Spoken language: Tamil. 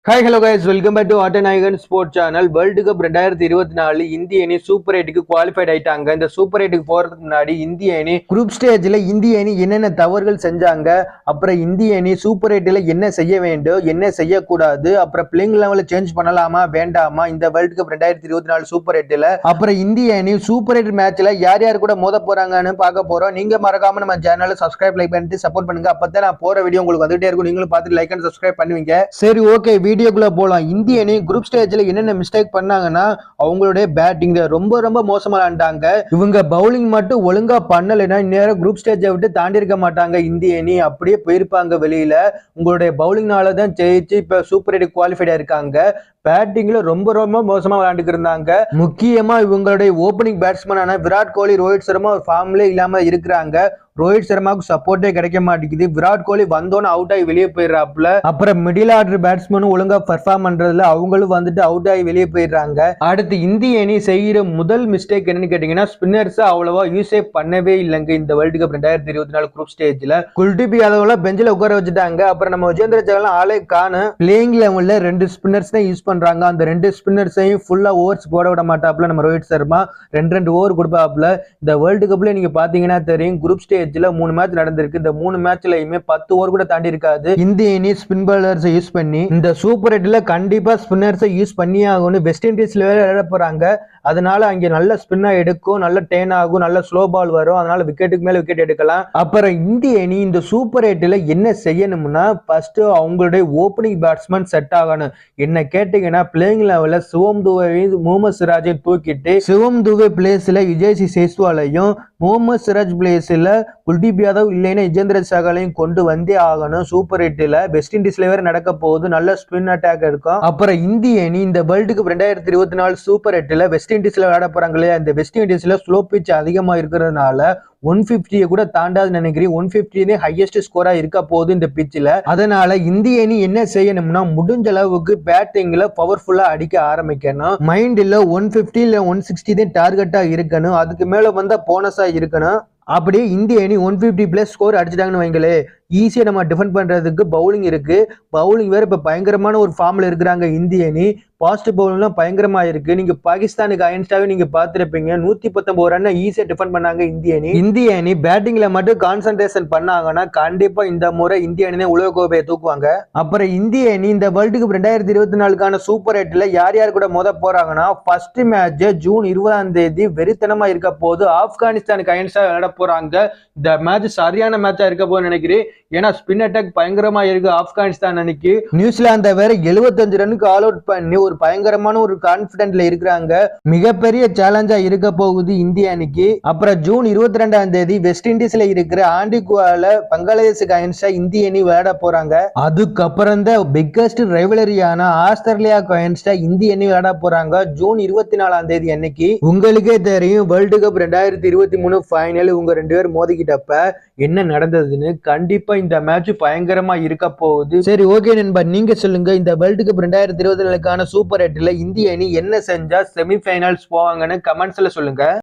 Hi hello guys, welcome back to ஆட்டநாயகன் ஸ்போர்ட் சேனல். வேர்ல்டு கப் 2024 இந்திய அணி சூப்பர் 8க்கு குவாலிஃபைட் ஆயிட்டாங்க. இந்த சூப்பர் 8க்கு போறதுக்கு முன்னாடி இந்திய அணி குரூப் ஸ்டேஜ்ல இந்திய அணி என்னென்ன தவறுகள் செஞ்சாங்க, அப்புறம் இந்திய அணி சூப்பர் 8ல என்ன செய்ய வேண்டும், என்ன செய்யக்கூடாது, அப்புறம் பிளேயிங் லெவல சேஞ்ச் பண்ணலாமா வேண்டாமா இந்த வேர்ல்டு கப் 2024 சூப்பர் 8ல, அப்புறம் இந்திய அணி சூப்பர் 8 மேட்ச்ல யார் யார் கூட மோத போறாங்கன்னு பார்க்க போறோம். நீங்க மறக்காம நம்ம சேனலை சப்ஸ்கிரைப் லைக் பண்ணிட்டு சப்போர்ட் பண்ணுங்க. அப்பதான் நான் போற வீடியோ உங்களுக்கு வந்துட்டே இருக்கும். நீங்களும் பார்த்துட்டு லைக் அண்ட் சப்ஸ்கிரைப் பண்ணுவீங்க. சரி, ஓகே, வீடியோக்குள்ள போலாம். இந்திய அணி குரூப் ஸ்டேஜ்ல என்னென்ன மிஸ்டேக் பண்ணாங்கன்னா, அவங்களுடைய பேட்டிங் ரொம்ப ரொம்ப மோசமா விளையாண்டாங்க. இவங்க பவுலிங் மட்டும் ஒழுங்கா பண்ணலைன்னா நேரம் குரூப் ஸ்டேஜை விட்டு தாண்டி இருக்க மாட்டாங்க. இந்திய அணி அப்படியே போயிருப்பாங்க வெளியில. உங்களுடைய பவுலிங்னால தான் ஜெயிச்சு இப்ப சூப்பர் 8 குவாலிஃபைடா இருக்காங்க. பேட்டிங்ல ரொம்ப ரொம்ப மோசமா விளையாண்டுட்டு இருந்தாங்க. முக்கியமா இவங்களுடைய ஓப்பனிங் பேட்ஸ்மேனான விராட் கோலி, ரோஹித் சர்மா ஒரு ஃபார்ம்ல இல்லாம இருக்கிறாங்க. ரோஹித் சர்மாவுக்கு சப்போர்ட்டே கிடைக்க மாட்டேங்குது. விராட் கோலி வந்தோன்னு அவுட் ஆகி வெளியே போயிடுறாப்புல. அப்புறம் மிடில் ஆர்டர் பேட்ஸ்மேனும் ஒழுங்கா பெர்ஃபார்ம் பண்றதுல அவங்களும் வந்துட்டு அவுட் ஆகி வெளியே போயிடுறாங்க. அடுத்து இந்திய அணி செய்யற முதல் மிஸ்டேக் என்னன்னு கேட்டீங்கன்னா, ஸ்பின்னர்ஸ் அவ்வளவா யூஸே பண்ணவே இல்லைங்க இந்த வேர்ல்டு கப் 2024 குரூப் ஸ்டேஜ்ல. குல்தீப் யாதவ்ல பெஞ்சில் உட்கார வச்சுட்டாங்க. அப்புறம் நம்ம விஜேந்திர சகல் ஆளே காண பிளேயிங் லெவல்ல 2 ஸ்பின்னர்ஸ் தான் யூஸ் பண்றாங்க. அந்த 2 ஸ்பின்னர்ஸையும் ஃபுல்லா ஓவர்ஸ் போட விட மாட்டாப்ல நம்ம ரோஹித் சர்மா. 2 ஓவர் கொடுப்பாப்ல. இந்த வேர்ல்டு கப்ல நீங்க பாத்தீங்கன்னா தெரியும், குரூப் ஸ்டேஜ்ல 3 மேட்ச் நடந்திருக்கு. இந்த 3 மேட்ச்லயுமே 10 ஓவர் கூட தாண்டி இருக்காது. இந்திய அணி ஸ்பின் பாலர்ஸ் யூஸ் பண்ணி இந்த சூப்பர் 8ல கண்டிப்பா ஸ்பின்னர்ஸ் யூஸ் பண்ணி ஆகணும். வெஸ்ட் இண்டீஸ்ல விளையாட போறாங்க. அதனால அங்க நல்ல ஸ்பின்னா எடுக்கும், நல்ல டேன் ஆகும், நல்ல ஸ்லோ பால் வரும். அதனால விக்கெட்டுக்கு மேல விக்கெட் எடுக்கலாம். அப்புறம் இந்திய அணி இந்த சூப்பர் 8ல என்ன செய்யணும்னா, ஃபர்ஸ்ட் அவங்களுடைய ஓப்பனிங் பேட்ஸ்மேன் செட் ஆகணும். என்ன கேட்டீங்கன்னா, பிளேயிங் லெவல்ல சிவம் துபேவையும் முகமது சிராஜையும் தூக்கிட்டு சிவம் துபே பிளேஸ்ல விஜய் சேஸ்வாலையும், முகமது சிராஜ் பிளேஸ்ல குல்தீப் யாதவ் இல்லைன்னா விஜேந்திர சகலையும் கொண்டு வந்தே ஆகணும். சூப்பர் 8ல வெஸ்ட் இண்டீஸ்ல வேற நடக்க போகுது. நல்ல ஸ்பின் அட்டாக் இருக்கும். அப்புறம் இந்திய அணி இந்த வேர்ல்டு கப் 2024 சூப்பர் 8ல வெஸ்ட் இண்டீஸ்ல விளையாட போறாங்க இல்லையா, இந்த வெஸ்ட் இண்டீஸ்ல ஸ்லோ பிச் அதிகமா இருக்கிறதுனால 150 கூட தாண்டாது நினைக்கிறேன். 150 ஹையஸ்ட் ஸ்கோரா இருக்க போகுது இந்த பிச்சில். அதனால இந்திய அணி என்ன செய்யணும்னா, முடிஞ்ச அளவுக்கு பேட்டிங்ல பவர்ஃபுல்லா அடிக்க ஆரம்பிக்கணும். மைண்ட்ல 150 இல்ல 160 தான் டார்கெட்டா இருக்கணும். அதுக்கு மேல வந்தா போனஸா இருக்கணும். அப்படியே இந்திய அணி 150 பிளஸ் ஸ்கோர் அடிச்சிட்டாங்கன்னு வைங்களே, ஈஸியா நம்ம டிஃபெண்ட் பண்றதுக்கு பவுலிங் இருக்கு. பவுலிங் வேற இப்ப பயங்கரமான ஒரு ஃபார்ம்ல இருக்கிறாங்க இந்திய அணி. பாஸ்ட் பவுலிங்லாம் பயங்கரமா இருக்கு. நீங்க பாகிஸ்தானுக்கு அகைன்ஸ்டாவே நீங்க பார்த்திருப்பீங்க. 119 ரன் ஈஸியா டிஃபெண்ட் பண்ணாங்க இந்திய அணி. இந்திய அணி பேட்டிங்ல மட்டும் கான்சென்ட்ரேஷன் பண்ணாங்கன்னா கண்டிப்பா இந்த முறை இந்திய அணி உலக கோப்பையை தூக்குவாங்க. அப்புறம் இந்திய அணி இந்த வேர்ல்டு கப் 2024 சூப்பர் 8ல யார் யார் கூட மோத போறாங்கன்னா, ஃபர்ஸ்ட் மேட்ச் ஜூன் 20 வெறித்தனமா இருக்க போது ஆப்கானிஸ்தானுக்கு அகைன்ஸ்டா விளையாட போறாங்க. இந்த மேட்ச் சரியான மேட்சா இருக்க போது நினைக்கிறேன். ஏன்னா ஸ்பின் அட்டாக் பயங்கரமா இருக்கு ஆப்கானிஸ்தான் அணிக்கு. நியூசிலாந்தை வேற 75 ரன்னுக்கு ஆல் அவுட் பண்ணி ஒரு பயங்கரமான ஒரு கான்பிடென்ட்ல இருக்கிறாங்க. மிகப்பெரிய சேலஞ்சா இருக்க போகுது இந்திய அணிக்கு. அப்புறம் ஜூன் 22 வெஸ்ட் இண்டீஸ்ல இருக்கிற ஆண்டிகுவால பங்களாதேஷுக்கு அகைன்ஸ்டா இந்திய அணி விளையாட போறாங்க. அதுக்கப்புறம் தான் பிக்கஸ்ட் ரைவலரியான ஆஸ்திரேலியாவுக்கு அகைன்ஸ்டா இந்திய அணி விளையாட போறாங்க ஜூன் 24 அன்னைக்கு. உங்களுக்கே தெரியும் வேர்ல்டு கப் 2023 ஃபைனல் உங்க 2 பேர் மோதிக்கிட்டப்ப என்ன நடந்ததுன்னு. கண்டிப்பா இந்த மேட்ச் பயங்கரமா இருக்க போகுது. சரி, ஓகே நண்பா, நீங்க சொல்லுங்க, இந்த வேர்ல்டு கப் 2024 சூப்பர் 8ல இந்திய அணி என்ன செஞ்சா செமிஃபைனல்ஸ் போவாங்கன்னு கமெண்ட்ஸ்ல சொல்லுங்க.